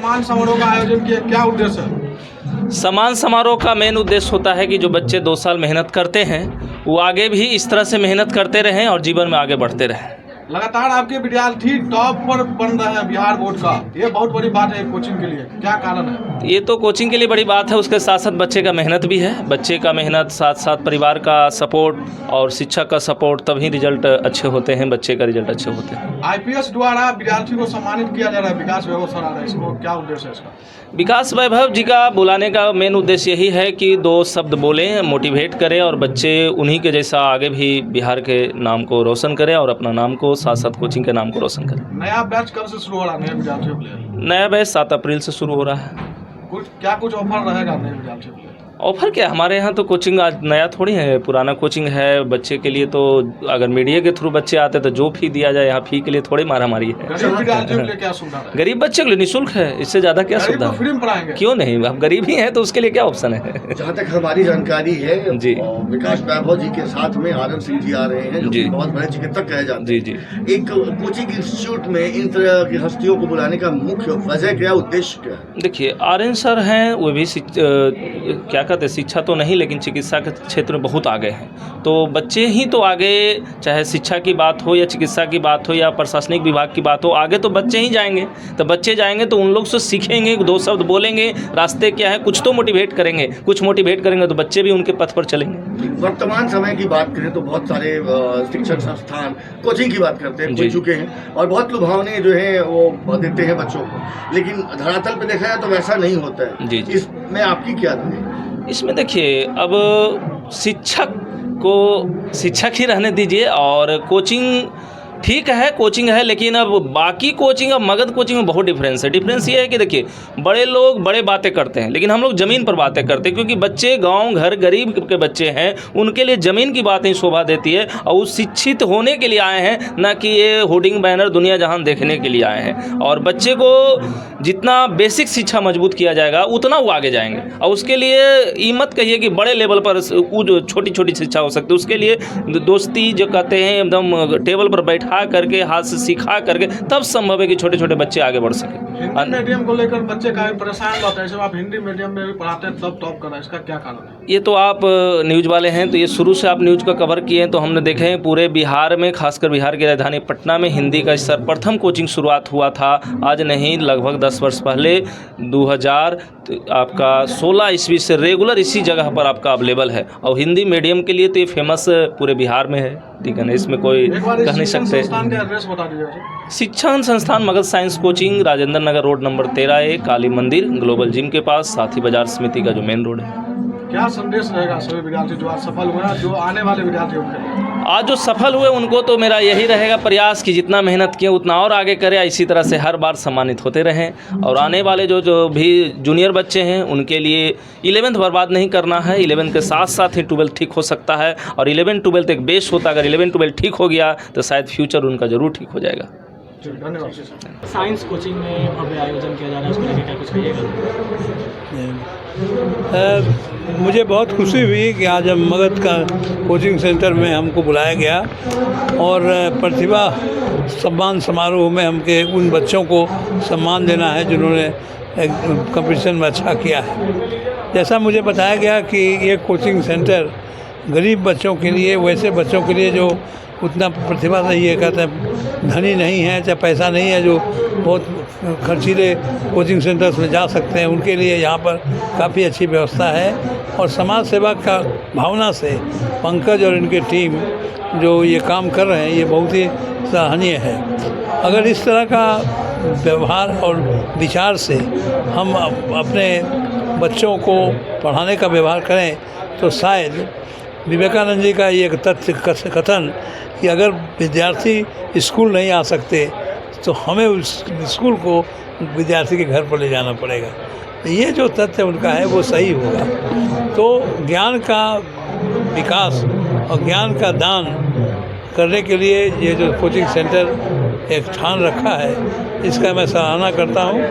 सम्मान समारोह का आयोजन किया, क्या उद्देश्य है? सम्मान समारोह का मेन उद्देश्य होता है कि जो बच्चे 2 साल मेहनत करते हैं वो आगे भी इस तरह से मेहनत करते रहें और जीवन में आगे बढ़ते रहें। लगातार आपके विद्यार्थी टॉप पर बन रहे हैं बिहार बोर्ड का, ये बहुत बड़ी बात है कोचिंग के लिए, क्या कारण है? ये तो कोचिंग के लिए बड़ी बात है, उसके साथ साथ बच्चे का मेहनत भी है। बच्चे का मेहनत साथ साथ परिवार का सपोर्ट और शिक्षक का सपोर्ट, तभी रिजल्ट अच्छे होते हैं, बच्चे का रिजल्ट अच्छे होते हैं। आईपीएस द्वारा विद्यार्थी को सम्मानित किया जा रहा है, विकास वैभव सर आ रहा है, इसको क्या उद्देश्य है इसका? विकास वैभव जी का बुलाने का मेन उद्देश्य यही है कि 2 शब्द बोलें, मोटिवेट करें और बच्चे उन्हीं के जैसा आगे भी बिहार के नाम को रोशन करें और अपना नाम को साथ साथ कोचिंग के नाम को रोशन करें। नया बैच कब से शुरू हो रहा है नए विद्यार्थियों के लिए? नया बैच 7 अप्रैल से शुरू हो रहा है। कुछ ऑफर रहेगा नए विद्यार्थियों के लिए? ऑफर क्या, हमारे यहाँ तो कोचिंग आज नया थोड़ी है, पुराना कोचिंग है। बच्चे के लिए तो अगर मीडिया के थ्रू बच्चे आते तो जो फी दिया जाए, यहाँ फी के लिए थोड़ी मारामारी है। गरीब विद्यार्थियों के लिए क्या सुविधा है? गरीब बच्चे के लिए निःशुल्क है, इससे ज़्यादा क्या सुविधा फ्री में पढ़ाएंगे? क्यों नहीं, अब गरीब ही हैं तो उसके लिए क्या ऑप्शन है। जहाँ तक हमारी जानकारी है जी, विकास वैभव जी के साथ में आनंद सिंह जी आ रहे हैं, जो कि बहुत बड़े चिकित्सक कहे जाते हैं। जी। एक कोचिंग इंस्टीट्यूट में इन तरह की हस्तियों को बुलाने का मुख्य वजह क्या, उद्देश्य क्या है? देखिए, आर्यन सर हैं, वो भी क्या कहते हैं, शिक्षा तो नहीं लेकिन चिकित्सा के क्षेत्र में बहुत आगे हैं। तो बच्चे ही तो आगे, चाहे शिक्षा की बात हो या चिकित्सा की बात हो या प्रशासनिक विभाग की बात हो, आगे तो बच्चे ही जाएंगे। तो बच्चे जाएंगे तो उन लोग से सीखेंगे, 2 शब्द बोलेंगे, रास्ते क्या है, कुछ तो मोटिवेट करेंगे, कुछ मोटिवेट करेंगे तो बच्चे भी उनके पथ पर चलेंगे। वर्तमान समय की बात करें तो बहुत सारे शिक्षण संस्थान कोचिंग की बात करते हैं, खुल चुके हैं और बहुत लुभावने जो है वो देते हैं बच्चों को, लेकिन धरातल पे देखा जाए तो वैसा नहीं होता है। जी। इसमें आपकी क्या राय है? इसमें देखिए, अब शिक्षक को शिक्षक ही रहने दीजिए और कोचिंग ठीक है, कोचिंग है, लेकिन अब बाकी कोचिंग और मगध कोचिंग में बहुत डिफरेंस है। डिफरेंस ये है कि देखिए, बड़े लोग बड़े बातें करते हैं लेकिन हम लोग ज़मीन पर बातें करते हैं, क्योंकि बच्चे गांव घर गरीब के बच्चे हैं, उनके लिए ज़मीन की बातें शोभा देती है और वो शिक्षित होने के लिए आए हैं, ना कि ये होर्डिंग बैनर दुनिया जहान देखने के लिए आए हैं। और बच्चे को जितना बेसिक शिक्षा मजबूत किया जाएगा उतना वो आगे जाएंगे। और उसके लिए ये मत कहिए कि बड़े लेवल पर छोटी छोटी शिक्षा हो सकती है, उसके लिए दोस्ती जो कहते हैं, एकदम टेबल पर बैठा करके हाथ से सिखा करके तब संभव है कि छोटे छोटे बच्चे आगे बढ़ सके। हिंदी मीडियम को लेकर बच्चे काफी परेशान होते हैं, आप हिंदी मीडियम में भी पढ़ाते हैं तब टॉप कर रहे हैं, इसका क्या कारण है? ये तो आप न्यूज़ वाले हैं तो ये शुरू से आप न्यूज़ का कवर किए हैं तो हमने देखे हैं पूरे बिहार में, खासकर बिहार की राजधानी पटना में हिंदी का सर्वप्रथम कोचिंग शुरुआत हुआ था। आज नहीं, लगभग 10 वर्ष पहले 2016 ईस्वी से रेगुलर इसी जगह पर आपका अवेलेबल है और हिंदी मीडियम के लिए तो ये फेमस पूरे बिहार में है। ठीक है ना, इसमें कोई कह नहीं सकते। एड्रेस बता दीजिए। शिक्षण संस्थान Magadh science coaching, Rajendra Nagar road number 13A, काली मंदिर ग्लोबल जिम के पास, साथी बाजार समिति का जो मेन रोड है। क्या संदेश रहेगा सभी विद्यार्थी जो आज सफल हुए हैं, जो आने वाले विद्यार्थी उनके? आज जो सफल हुए उनको तो मेरा यही रहेगा प्रयास कि जितना मेहनत किए उतना और आगे करें, इसी तरह से हर बार सम्मानित होते रहें। और आने वाले जो भी जूनियर बच्चे हैं उनके लिए 11th बर्बाद नहीं करना है। 11th के साथ साथ ही 12th ठीक हो सकता है और 11th 12th एक बेस होता है। अगर 11th 12th ठीक हो गया तो शायद फ्यूचर उनका ज़रूर ठीक हो जाएगा। धन्यवाद। साइंस कोचिंग में भव्य आयोजन किया जा रहा है, उसको लेकर क्या कुछ कहिएगा? मुझे बहुत खुशी हुई कि आज हम मगध का कोचिंग सेंटर में हमको बुलाया गया और प्रतिभा सम्मान समारोह में हमके उन बच्चों को सम्मान देना है जिन्होंने कंपटीशन में अच्छा किया है। जैसा मुझे बताया गया कि ये कोचिंग सेंटर गरीब बच्चों के लिए, वैसे बच्चों के लिए जो उतना प्रतिभा नहीं है, कहते हैं धनी नहीं है, चाहे पैसा नहीं है, जो बहुत खर्चीले कोचिंग सेंटर्स में जा सकते हैं, उनके लिए यहाँ पर काफ़ी अच्छी व्यवस्था है। और समाज सेवा का भावना से पंकज और इनके टीम जो ये काम कर रहे हैं, ये बहुत ही सराहनीय है। अगर इस तरह का व्यवहार और विचार से हम अपने बच्चों को पढ़ाने का व्यवहार करें तो शायद विवेकानंद जी का ये एक तथ्य कथन कि अगर विद्यार्थी स्कूल नहीं आ सकते तो हमें उस स्कूल को विद्यार्थी के घर पर ले जाना पड़ेगा, ये जो तथ्य उनका है वो सही होगा। तो ज्ञान का विकास और ज्ञान का दान करने के लिए ये जो कोचिंग सेंटर एक ठान रखा है, इसका मैं सराहना करता हूँ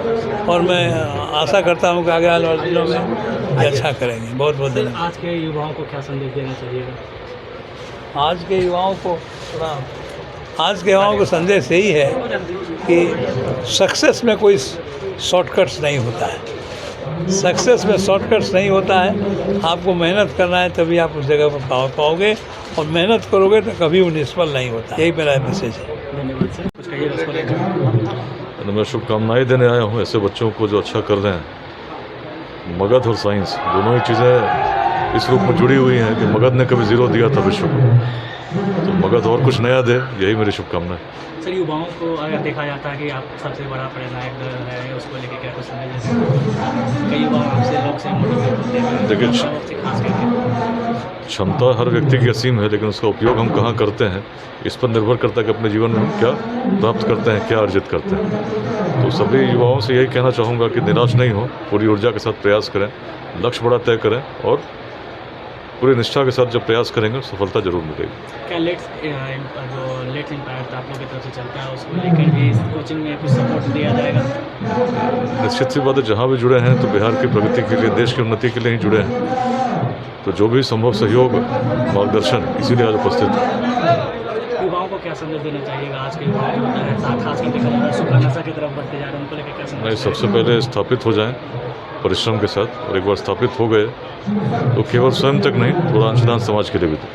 और मैं आशा करता हूँ कि आगे आने वाले दिनों में ये अच्छा करेंगे। बहुत बहुत धन्यवाद। आज के युवाओं को क्या संदेश देना चाहिएगा? आज के युवाओं को संदेश यही है कि सक्सेस में कोई शॉर्टकट्स नहीं होता है। सक्सेस में शॉर्टकट्स नहीं होता है, आपको मेहनत करना है तभी आप उस जगह पर पहुँच पाओगे, और मेहनत करोगे तो कभी वो निष्फल नहीं होता। यही मेरा मैसेज है। धन्यवाद सर, कुछ कहिए उसको लेकर। मैं शुभकामनाएं देने आया हूँ ऐसे बच्चों को जो अच्छा कर रहे हैं। मगध और साइंस दोनों ही चीज़ें इस रूप में जुड़ी हुई हैं कि मगध ने कभी ज़ीरो दिया था विश्व को, तो मगध और कुछ नया दे, यही मेरी शुभकामनाएं। सर, युवाओं को अगर देखा जाता है कि आप सबसे बड़ा प्रेरणादायक दल है, उसको लेकर क्या कुछ समझ कई युवा आपसे लोग से मोटिवेट होते हैं, देखिए, से खास करके क्षमता हर व्यक्ति की असीम है, लेकिन उसका उपयोग हम कहाँ करते हैं इस पर निर्भर करता है कि अपने जीवन में हम क्या प्राप्त करते हैं, क्या अर्जित करते हैं। तो सभी युवाओं से यही कहना चाहूँगा कि निराश नहीं हो, पूरी ऊर्जा के साथ प्रयास करें, लक्ष्य बड़ा तय करें, और पूरी निष्ठा के साथ जब प्रयास करेंगे सफलता जरूर मिलेगी। क्या लेट्स इम्पैक्ट आप लोगों की तरफ से चलता है, उसको लेकर भी कोचिंग में कुछ सपोर्ट दिया जाएगा? निश्चित सी बात है, जहाँ भी जुड़े हैं तो बिहार की प्रगति के लिए, देश की उन्नति के लिए ही जुड़े हैं, तो जो भी संभव सहयोग, मार्गदर्शन, इसीलिए आज उपस्थित है। युवाओं को क्या संदेश देना चाहिएगा? आज के युवा जो होता है खास कर देखा जाता है सुखा नशा की तरफ बढ़ते जा रहे हैं, उनको लेकर क्या संदेश? नहीं, सबसे पहले स्थापित हो जाएं परिश्रम के साथ, और एक बार स्थापित हो गए तो केवल स्वयं तक नहीं, थोड़ा अंशदान समाज के लिए भी दें।